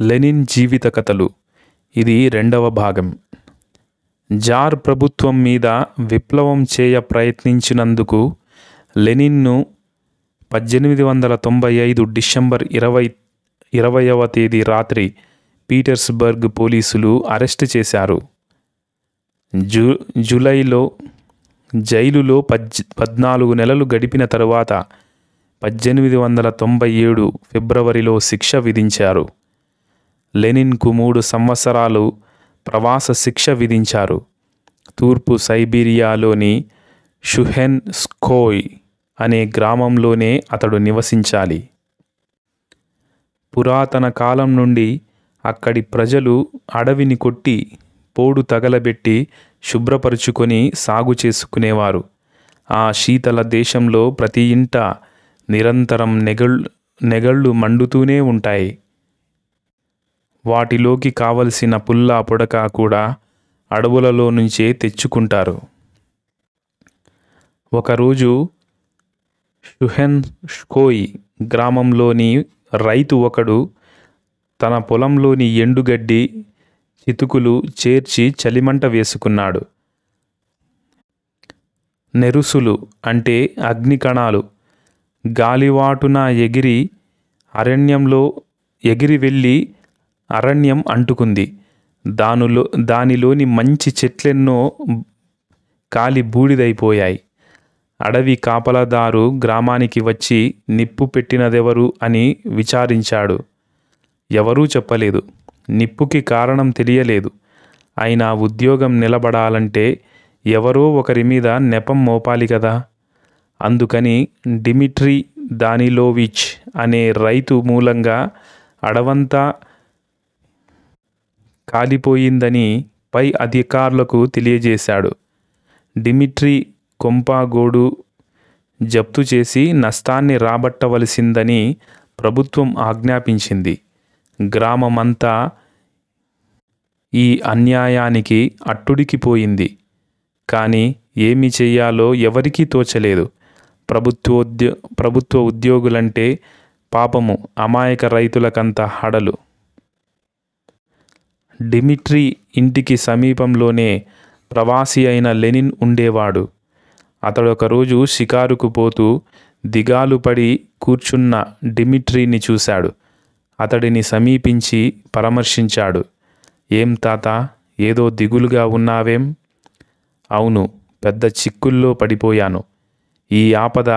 Lenin జీవిత కథలు. ఇది 2వ భాగం. జార్ ప్రభుత్వం మీద విప్లవం చేయ ప్రయత్నించినందుకు లెనిన్ను 1895 డిసెంబర్ 20వ తేదీ రాత్రి పీటర్స్బర్గ్ పోలీసులు అరెస్టు చేశారు. జూలైలో జైలులో 14 నెలలు గడిపిన తరువాత 1897 ఫిబ్రవరిలో శిక్ష విధించారు. లెనిన్కు 3 సంవత్సరాలు ప్రవాస శిక్ష విధించారు. తూర్పు సైబీరియాలోని షుహెన్స్కోయ్ అనే గ్రామంలోనే అతడు నివసించాలి. పురాతన కాలం నుండి అక్కడి ప్రజలు అడవిని కొట్టి పోడు తగలబెట్టి శుభ్రపరుచుకొని సాగు చేసుకునేవారు. ఆ శీతల దేశంలో ప్రతి ఇంట నిరంతరం నెగళ్ళు మండుతూనే ఉంటాయి. వాటిలోకి కావలసిన పుల్ల పొడక కూడా అడవులలో నుంచే తెచ్చుకుంటారు. ఒకరోజు షుహెన్స్కోయ్ గ్రామంలోని రైతు ఒకడు తన పొలంలోని ఎండుగడ్డి చితుకులు చేర్చి చలిమంట వేసుకున్నాడు. నెరుసులు అంటే అగ్నికణాలు గాలివాటున ఎగిరి వెళ్ళి అరణ్యం అంటుకుంది. దానిలోని మంచి చెట్లెన్నో కాలి బూడిదైపోయాయి. అడవి కాపలాదారు గ్రామానికి వచ్చి నిప్పు పెట్టినదెవరు అని విచారించాడు. ఎవరూ చెప్పలేదు. నిప్పుకి కారణం తెలియలేదు. అయినా ఉద్యోగం నిలబడాలంటే ఎవరో ఒకరి మీద నెపం మోపాలి కదా. అందుకని డిమిట్రీ దానిలోవిచ్ అనే రైతు మూలంగా అడవంతా కాలిపోయిందని పై అధికారులకు తెలియజేశాడు. డిమిట్రీ కొంపగోడు జప్తు చేసి నష్టాన్ని రాబట్టవలసిందని ప్రభుత్వం ఆజ్ఞాపించింది. గ్రామమంతా ఈ అన్యాయానికి అట్టుడికిపోయింది. కానీ ఏమి చెయ్యాలో ఎవరికీ తోచలేదు. ప్రభుత్వ ఉద్యోగులంటే పాపము అమాయక రైతులకంత హడలు. డిమిట్రీ ఇంటికి సమీపంలోనే ప్రవాసి అయిన లెనిన్ ఉండేవాడు. అతడొకరోజు షికారుకు పోతూ దిగాలు పడి కూర్చున్న డిమిట్రీని చూశాడు. అతడిని సమీపించి పరామర్శించాడు. ఏం తాత, ఏదో దిగులుగా ఉన్నావేం? అవును, పెద్ద చిక్కుల్లో పడిపోయాను. ఈ ఆపద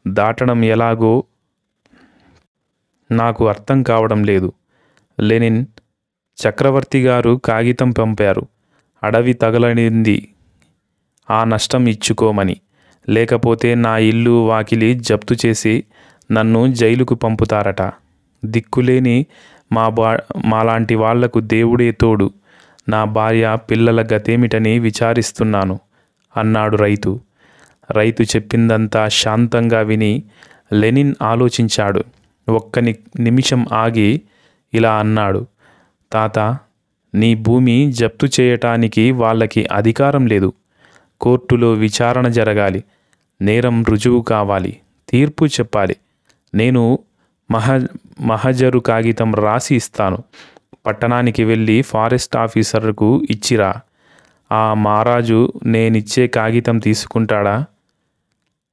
దాటడం ఎలాగో నాకు అర్థం కావడం లేదు. లెనిన్ చక్రవర్తి గారు కాగితం పంపారు. అడవి తగలడింది, ఆ నష్టం ఇచ్చుకోమని. లేకపోతే నా ఇల్లు వాకిలి జప్తు చేసి నన్ను జైలుకు పంపుతారట. దిక్కులేని మాలాంటి వాళ్లకు దేవుడే తోడు. నా భార్య పిల్లల గతేమిటని విచారిస్తున్నాను అన్నాడు రైతు. రైతు చెప్పిందంతా శాంతంగా విని లెనిన్ ఆలోచించాడు. ఒక్క నిమిషం ఆగి ఇలా అన్నాడు. తాత, నీ భూమి జప్తు చేయటానికి వాళ్ళకి అధికారం లేదు. కోర్టులో విచారణ జరగాలి. నేరం రుజువు కావాలి. తీర్పు చెప్పాలి. నేను మహజరు కాగితం రాసి ఇస్తాను. పట్టణానికి వెళ్ళి ఫారెస్ట్ ఆఫీసర్కు ఇచ్చిరా. ఆ మహారాజు నేనిచ్చే కాగితం తీసుకుంటాడా?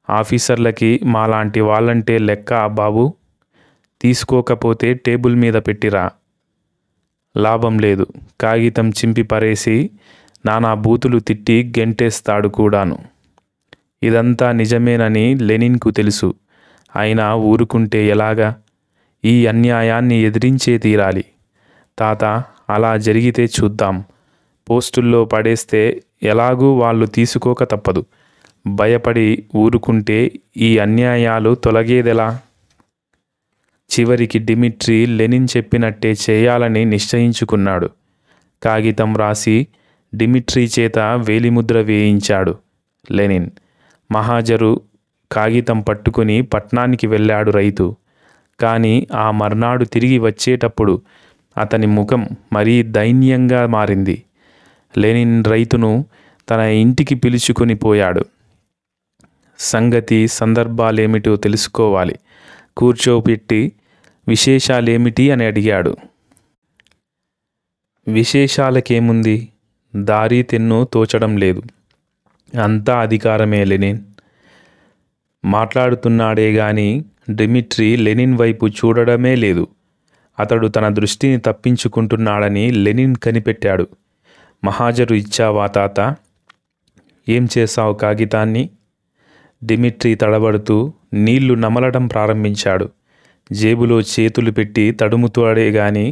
ఆఫీసర్లకి మాలాంటి వాళ్ళంటే లెక్క బాబు. తీసుకోకపోతే టేబుల్ మీద పెట్టిరా. లాభం లేదు. కాగితం చింపి పరేసి నానా బూతులు తిట్టి గెంటేస్తాడు కూడాను. ఇదంతా నిజమేనని లెనిన్కు తెలుసు. అయినా ఊరుకుంటే ఎలాగా? ఈ అన్యాయాన్ని ఎదిరించే తీరాలి. తాత, అలా జరిగితే చూద్దాం. పోస్టుల్లో పడేస్తే ఎలాగూ వాళ్ళు తీసుకోక తప్పదు. భయపడి ఊరుకుంటే ఈ అన్యాయాలు తొలగేదెలా? చివరికి డిమిట్రీ లెనిన్ చెప్పినట్టే చేయాలని నిశ్చయించుకున్నాడు. కాగితం రాసి డిమిట్రీ చేత వేలిముద్ర వేయించాడు లెనిన్. మహాజరు కాగితం పట్టుకుని పట్నానికి వెళ్ళాడు రైతు. కానీ ఆ మర్నాడు తిరిగి వచ్చేటప్పుడు అతని ముఖం మరీ దైన్యంగా మారింది. లెనిన్ రైతును తన ఇంటికి పిలుచుకొని పోయాడు. సంగతి సందర్భాలేమిటో తెలుసుకోవాలి. కూర్చోపెట్టి విశేషాలేమిటి అని అడిగాడు. విశేషాలకేముంది, దారి తెన్ను తోచడం లేదు. అంతా అధికారమే. లెనిన్ మాట్లాడుతున్నాడే గాని డిమిట్రీ లెనిన్ వైపు చూడడమే లేదు. అతడు తన దృష్టిని తప్పించుకుంటున్నాడని లెనిన్ కనిపెట్టాడు. మహాజరు ఇచ్చావా తాత? ఏం చేశావు కాగితాన్ని? డిమిట్రీ తడబడుతూ నీళ్లు నమలడం ప్రారంభించాడు. జేబులో చేతులు పెట్టి తడుముతాడే గాని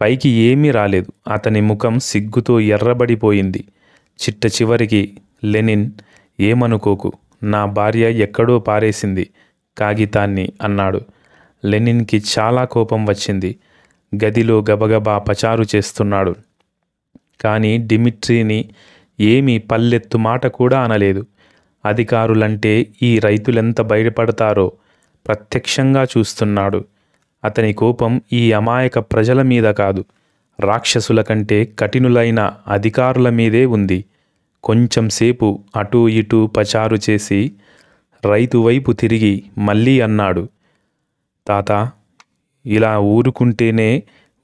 పైకి ఏమీ రాలేదు. అతని ముఖం సిగ్గుతో ఎర్రబడిపోయింది. చిట్ట చివరికి, లెనిన్, ఏమనుకోకు, నా భార్య ఎక్కడో పారేసింది కాగితాన్ని అన్నాడు. లెనిన్కి చాలా కోపం వచ్చింది. గదిలో గబగబా పచారు చేస్తున్నాడు. కానీ డిమిట్రీని ఏమీ పల్లెత్తు మాట కూడా అనలేదు. అధికారులంటే ఈ రైతులెంత బయటపడతారో ప్రత్యక్షంగా చూస్తున్నాడు. అతని కోపం ఈ అమాయక ప్రజల మీద కాదు, రాక్షసుల కంటే కఠినులైన అధికారుల మీదే ఉంది. కొంచెం సేపు అటూ ఇటూ పచారు చేసి రైతు వైపు తిరిగి మళ్ళీ అన్నాడు, తాత, ఇలా ఊరుకుంటేనే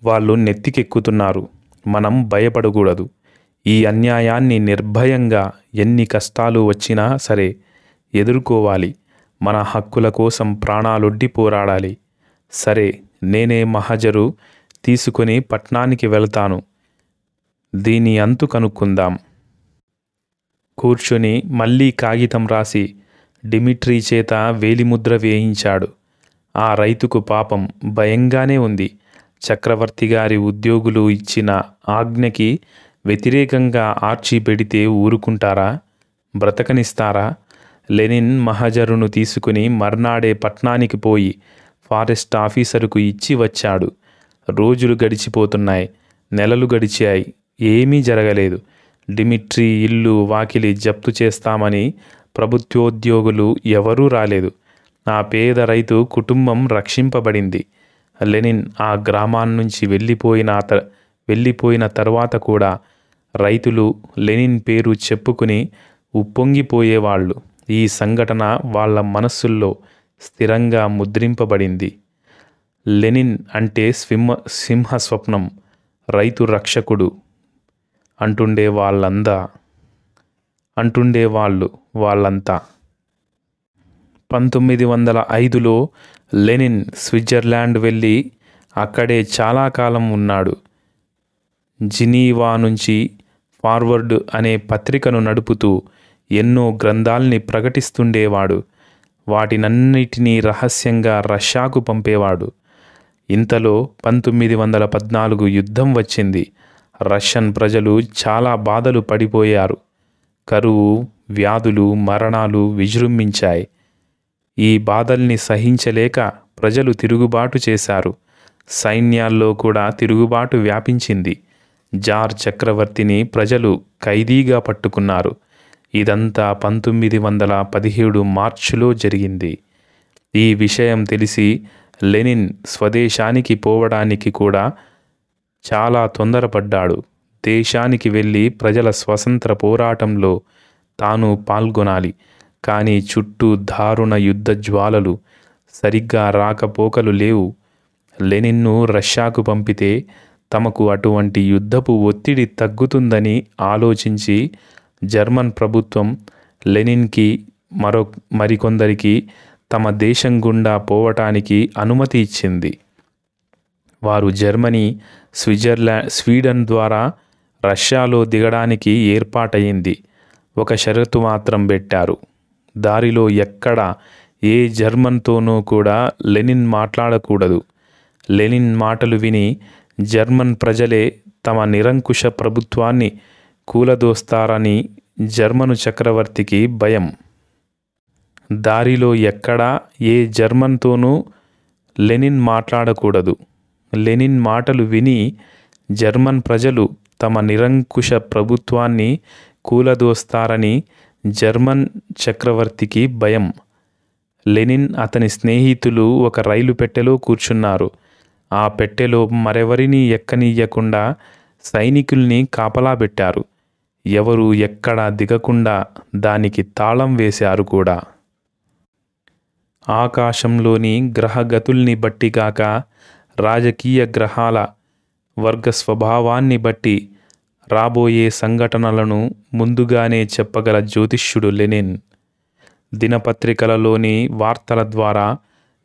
వాళ్ళు నెత్తికెక్కుతున్నారు. మనం భయపడకూడదు. ఈ అన్యాయాన్ని నిర్భయంగా ఎన్ని కష్టాలు వచ్చినా సరే ఎదుర్కోవాలి. మన హక్కుల కోసం ప్రాణాలొడ్డి పోరాడాలి. సరే, నేనే మహజరు తీసుకొని పట్నానికి వెళ్తాను. దీని అంతు కనుక్కుందాం. కూర్చొని మళ్ళీ కాగితం రాసి డిమిట్రీ చేత వేలిముద్ర వేయించాడు. ఆ రైతుకు పాపం భయంగానే ఉంది. చక్రవర్తి గారి ఉద్యోగులు ఇచ్చిన ఆజ్ఞకి వ్యతిరేకంగా ఆర్చి పెడితే ఊరుకుంటారా? బ్రతకనిస్తారా? లెనిన్ మహజరును తీసుకుని మర్నాడే పట్నానికి పోయి ఫారెస్ట్ ఆఫీసరుకు ఇచ్చి వచ్చాడు. రోజులు గడిచిపోతున్నాయి. నెలలు గడిచాయి. ఏమీ జరగలేదు. డిమిట్రీ ఇల్లు వాకిలి జప్తు చేస్తామని ప్రభుత్వోద్యోగులు ఎవరూ రాలేదు. ఆ పేద రైతు కుటుంబం రక్షింపబడింది. లెనిన్ ఆ గ్రామాన్నించి వెళ్ళిపోయిన తర్వాత కూడా రైతులు లెనిన్ పేరు చెప్పుకుని ఉప్పొంగిపోయేవాళ్ళు. ఈ సంఘటన వాళ్ళ మనస్సుల్లో స్థిరంగా ముద్రింపబడింది. లెనిన్ అంటే సింహ స్వప్నం, రైతు రక్షకుడు అంటుండేవాళ్ళు వాళ్ళంతా. 1905లో లెనిన్ స్విట్జర్లాండ్ వెళ్ళి అక్కడే చాలా కాలం ఉన్నాడు. జినీవా నుంచి ఫార్వర్డ్ అనే పత్రికను నడుపుతూ ఎన్నో గ్రంథాల్ని ప్రకటిస్తుండేవాడు. వాటినన్నిటినీ రహస్యంగా రష్యాకు పంపేవాడు. ఇంతలో 1914 యుద్ధం వచ్చింది. రష్యన్ ప్రజలు చాలా బాధలు పడిపోయారు. కరువు, వ్యాధులు, మరణాలు విజృంభించాయి. ఈ బాధల్ని సహించలేక ప్రజలు తిరుగుబాటు చేశారు. సైన్యాల్లో కూడా తిరుగుబాటు వ్యాపించింది. జార్ చక్రవర్తిని ప్రజలు ఖైదీగా పట్టుకున్నారు. ఇదంతా 1917 మార్చిలో జరిగింది. ఈ విషయం తెలిసి లెనిన్ స్వదేశానికి పోవడానికి కూడా చాలా తొందరపడ్డాడు. దేశానికి వెళ్ళి ప్రజల స్వతంత్ర పోరాటంలో తాను పాల్గొనాలి. కానీ చుట్టూ దారుణ యుద్ధ జ్వాలలు, సరిగ్గా రాకపోకలు లేవు. లెనిన్ను రష్యాకు పంపితే తమకు అటువంటి యుద్ధపు ఒత్తిడి తగ్గుతుందని ఆలోచించి జర్మన్ ప్రభుత్వం లెనిన్కి మరికొందరికి తమ దేశం గుండా పోవటానికి అనుమతి ఇచ్చింది. వారు జర్మనీ, స్వీడన్ ద్వారా రష్యాలో దిగడానికి ఏర్పాటయింది. ఒక షరతు మాత్రం పెట్టారు. దారిలో ఎక్కడ ఏ జర్మన్తోనూ కూడా లెనిన్ మాట్లాడకూడదు. లెనిన్ మాటలు విని జర్మన్ ప్రజలే తమ నిరంకుశ ప్రభుత్వాన్ని కూలదోస్తారని జర్మను చక్రవర్తికి భయం. దారిలో ఎక్కడా ఏ జర్మన్తోనూ లెనిన్ మాట్లాడకూడదు. లెనిన్ మాటలు విని జర్మన్ ప్రజలు తమ నిరంకుశ ప్రభుత్వాన్ని కూలదోస్తారని జర్మన్ చక్రవర్తికి భయం. లెనిన్ అతని స్నేహితులు ఒక రైలు పెట్టెలో కూర్చున్నారు. ఆ పెట్టెలో మరెవరినీ ఎక్కనియ్యకుండా సైనికుల్ని కాపలా పెట్టారు. ఎవరు ఎక్కడా దిగకుండా దానికి తాళం వేశారు కూడా. ఆకాశంలోని గ్రహగతుల్ని బట్టి కాక రాజకీయ గ్రహాల వర్గ స్వభావాన్ని బట్టి రాబోయే సంఘటనలను ముందుగానే చెప్పగల జ్యోతిష్యుడు లెనిన్. దినపత్రికలలోని వార్తల ద్వారా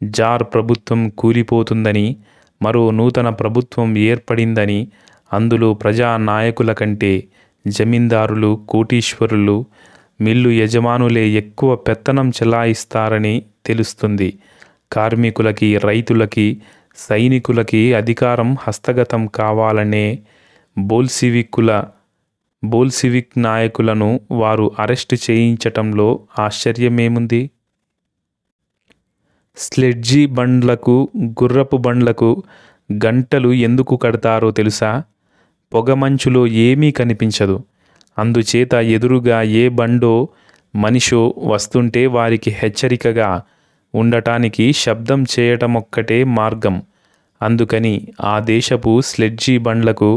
జార్ ప్రభుత్వం కూలిపోతుందని, మరో నూతన ప్రభుత్వం ఏర్పడిందని, అందులో ప్రజా నాయకుల కంటే జమీందారులు, కోటీశ్వరులు, మిల్లు యజమానులే ఎక్కువ పెత్తనం చెలాయిస్తారని తెలుస్తుంది. కార్మికులకి, రైతులకి, సైనికులకి అధికారం హస్తగతం కావాలనే బోల్సివిక్ నాయకులను వారు అరెస్టు చేయించటంలో ఆశ్చర్యమేముంది? స్లెడ్జీ బండ్లకు, గుర్రపు బండ్లకు గంటలు ఎందుకు కడతారో తెలుసా? పొగమంచులో ఏమీ కనిపించదు. అందుచేత ఎదురుగా ఏ బండో మనిషో వస్తుంటే వారికి హెచ్చరికగా ఉండటానికి శబ్దం చేయటమొక్కటే మార్గం. అందుకని ఆ దేశపు స్లెడ్జీ బండ్లకు,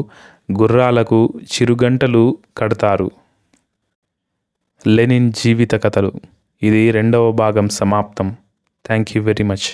గుర్రాలకు చిరుగంటలు కడతారు. లెనిన్ జీవిత కథలు. ఇది 2వ భాగం సమాప్తం. Thank you very much.